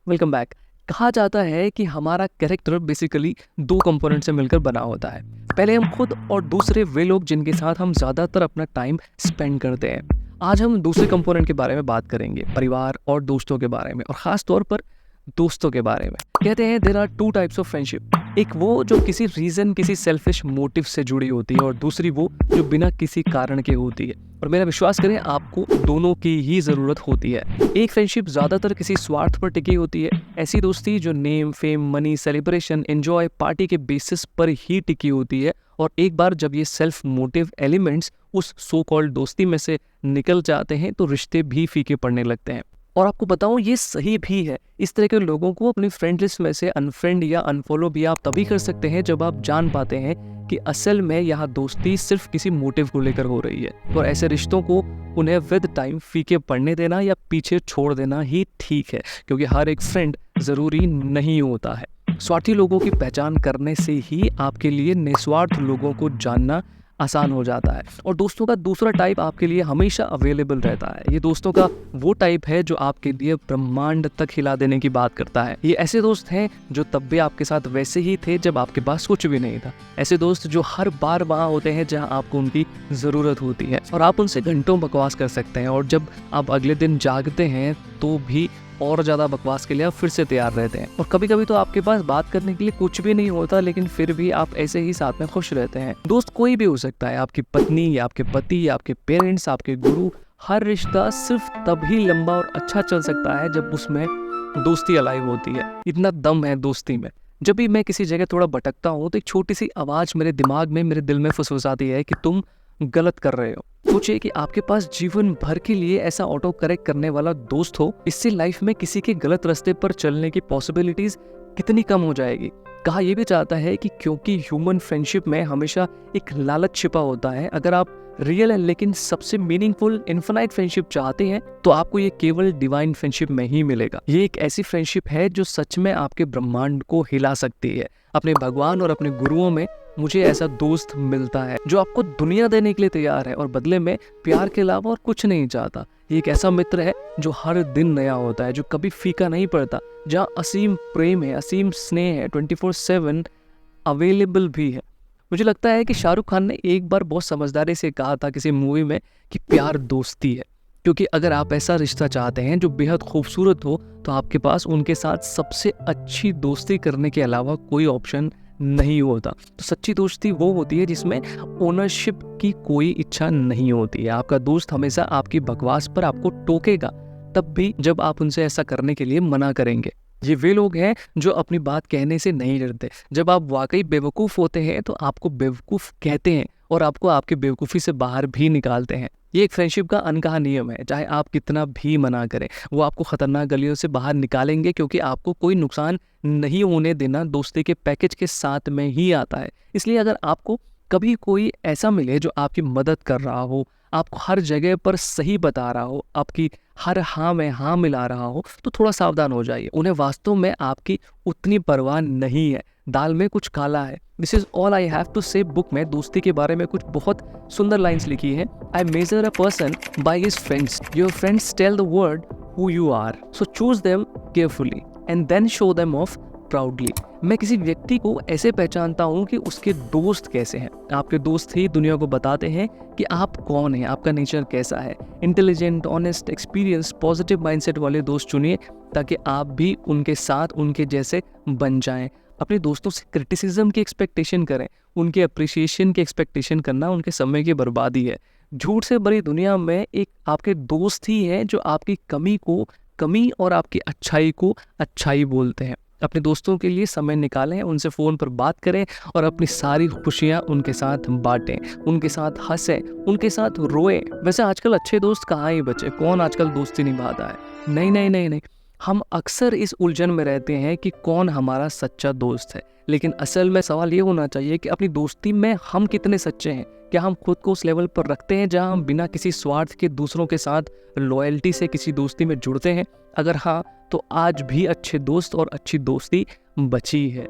Welcome back. कहा जाता है कि हमारा कैरेक्टर बेसिकली दो कंपोनेंट से मिलकर बना होता है। पहले हम खुद और दूसरे वे लोग जिनके साथ हम ज़्यादातर अपना टाइम स्पेंड करते हैं। आज हम दूसरे कंपोनेंट के बारे में बात करेंगे, परिवार और दोस्तों के बारे में, और ख़ास तौर पर दोस्तों के बारे में। कहते हैं there are two types of friendship. एक वो जो किसी रीज़न, किसी सेल्फिश मोटिव से जुड़ी होती है, और दूसरी वो जो बिना किसी कारण के होती है। और मेरा विश्वास करें, आपको दोनों की ही ज़रूरत होती है। एक फ्रेंडशिप ज़्यादातर किसी स्वार्थ पर टिकी होती है, ऐसी दोस्ती जो name, fame, money, celebration, enjoy, party के बेसिस पर ही टिकी होती है। और एक बार जब ये सेल्फ मोटिव एलिमेंट्स उस सो कॉल्ड दोस्ती में से निकल जाते हैं तो रिश्ते भी फीके पड़ने लगते हैं। और आपको बताऊं, ये सही भी है। इस तरह के लोगों को अपनी फ्रेंड लिस्ट में से अनफ्रेंड या अनफॉलो भी आप तभी कर सकते हैं जब आप जान पाते हैं कि असल में यहाँ दोस्ती सिर्फ किसी मोटिव को लेकर हो रही है। और ऐसे रिश्तों को उन्हें विद टाइम फीके पड़ने देना या पीछे छोड़ देना ही ठीक है, क्योंकि हर एक फ्रेंड ज़रूरी नहीं होता है। स्वार्थी लोगों की पहचान करने से ही आपके लिए निस्वार्थ लोगों को जानना आसान हो जाता है। और दोस्तों का दूसरा टाइप आपके लिए हमेशा अवेलेबल रहता है। ये दोस्तों का वो टाइप है जो आपके लिए ब्रह्मांड तक हिला देने की बात करता है। ये ऐसे दोस्त हैं जो तब भी आपके साथ वैसे ही थे जब आपके पास कुछ भी नहीं था। ऐसे दोस्त जो हर बार वहाँ होते हैं जहाँ आपको उनकी ज़रूरत होती है, और आप उनसे घंटों बकवास कर सकते हैं, और जब आप अगले दिन जागते हैं तो भी और ज़्यादा बकवास के लिए आप फिर से तैयार रहते हैं। और कभी कभी तो आपके पास बात करने के लिए कुछ भी नहीं होता, लेकिन फिर भी आप ऐसे ही साथ में खुश रहते हैं। दोस्त कोई भी हो सकता है, आपकी पत्नी या आपके पति या आपके पेरेंट्स, आपके गुरु। हर रिश्ता सिर्फ तभी लंबा और अच्छा चल सकता है जब उसमें दोस्ती अलाइव होती है। इतना दम है दोस्ती में। जब भी मैं किसी जगह थोड़ा भटकता हूँ तो एक छोटी सी आवाज़ मेरे दिमाग में, मेरे दिल में फुसफुसाती है कि तुम गलत कर रहे हो। सोचिए कि आपके पास जीवन भर के लिए ऐसा ऑटो करेक्ट करने वाला दोस्त हो। इससे लाइफ में किसी के गलत रास्ते पर चलने की पॉसिबिलिटीज कितनी कम हो जाएगी। कहा यह भी जाता है कि क्योंकि ह्यूमन फ्रेंडशिप में हमेशा एक लालच छिपा होता है। अगर आप रियल लेकिन सबसे मीनिंगफुल इन्फिनाइट फ्रेंडशिप चाहते हैं तो आपको ये केवल डिवाइन फ्रेंडशिप में ही मिलेगा। ये एक ऐसी फ्रेंडशिप है जो सच में आपके ब्रह्मांड को हिला सकती है। अपने भगवान और अपने गुरुओं में मुझे ऐसा दोस्त मिलता है जो आपको दुनिया देने के लिए तैयार है और बदले में प्यार के अलावा और कुछ नहीं चाहता। ये एक ऐसा मित्र है जो हर दिन नया होता है, जो कभी फीका नहीं पड़ता, जहाँ असीम प्रेम है, असीम स्नेह है, 24/7 अवेलेबल भी है। मुझे लगता है कि शाहरुख खान ने एक बार बहुत समझदारी से कहा था किसी मूवी में कि प्यार दोस्ती है। क्योंकि अगर आप ऐसा रिश्ता चाहते हैं जो बेहद खूबसूरत हो तो आपके पास उनके साथ सबसे अच्छी दोस्ती करने के अलावा कोई ऑप्शन नहीं होता। तो सच्ची दोस्ती वो होती है जिसमें ओनरशिप की कोई इच्छा नहीं होती है। आपका दोस्त हमेशा आपकी बकवास पर आपको टोकेगा, तब भी जब आप उनसे ऐसा करने के लिए मना करेंगे। ये वे लोग हैं जो अपनी बात कहने से नहीं डरते। जब आप वाकई बेवकूफ़ होते हैं तो आपको बेवकूफ़ कहते हैं और आपको आपकी बेवकूफ़ी से बाहर भी निकालते हैं। ये एक फ्रेंडशिप का अनकहा नियम है। चाहे आप कितना भी मना करें, वो आपको खतरनाक गलियों से बाहर निकालेंगे, क्योंकि आपको कोई नुकसान नहीं होने देना दोस्ती के पैकेज के साथ में ही आता है। इसलिए अगर आपको कभी कोई ऐसा मिले जो आपकी मदद कर रहा हो, आपको हर जगह पर सही बता रहा हो, आपकी हर हाँ में हाँ मिला रहा हो, तो थोड़ा सावधान हो जाइए। उन्हें वास्तव में आपकी उतनी परवाह नहीं है। दाल में कुछ काला है। This is all I have to say book में दोस्ती के बारे में कुछ बहुत सुंदर लाइन्स लिखी है। I measure a person by his friends. Your friends tell the world who you are, so choose them carefully and then show them off proudly. मैं किसी व्यक्ति को ऐसे पहचानता हूँ कि उसके दोस्त कैसे हैं। आपके दोस्त ही दुनिया को बताते हैं कि आप कौन हैं, आपका नेचर कैसा है। Intelligent, honest, experience, positive mindset वाले दोस्त चुनिए ताकि आप भी उनके साथ उनके जैसे बन जाएं। अपने दोस्तों से क्रिटिसिज्म की एक्सपेक्टेशन करें, उनके अप्रिसिएशन की एक्सपेक्टेशन करना उनके समय की बर्बादी है। झूठ से भरी दुनिया में एक आपके दोस्त ही है जो आपकी कमी को कमी और आपकी अच्छाई को अच्छाई बोलते हैं। अपने दोस्तों के लिए समय निकालें, उनसे फ़ोन पर बात करें और अपनी सारी खुशियाँ उनके साथ बांटें, उनके साथ हंसें, उनके साथ रोएं। वैसे आजकल अच्छे दोस्त कहाँ ही बचे, कौन आजकल दोस्ती निभाता है। नहीं नहीं नहीं नहीं, हम अक्सर इस उलझन में रहते हैं कि कौन हमारा सच्चा दोस्त है। लेकिन असल में सवाल ये होना चाहिए कि अपनी दोस्ती में हम कितने सच्चे हैं। क्या हम खुद को उस लेवल पर रखते हैं जहां हम बिना किसी स्वार्थ के दूसरों के साथ लॉयल्टी से किसी दोस्ती में जुड़ते हैं? अगर हाँ, तो आज भी अच्छे दोस्त और अच्छी दोस्ती बची है।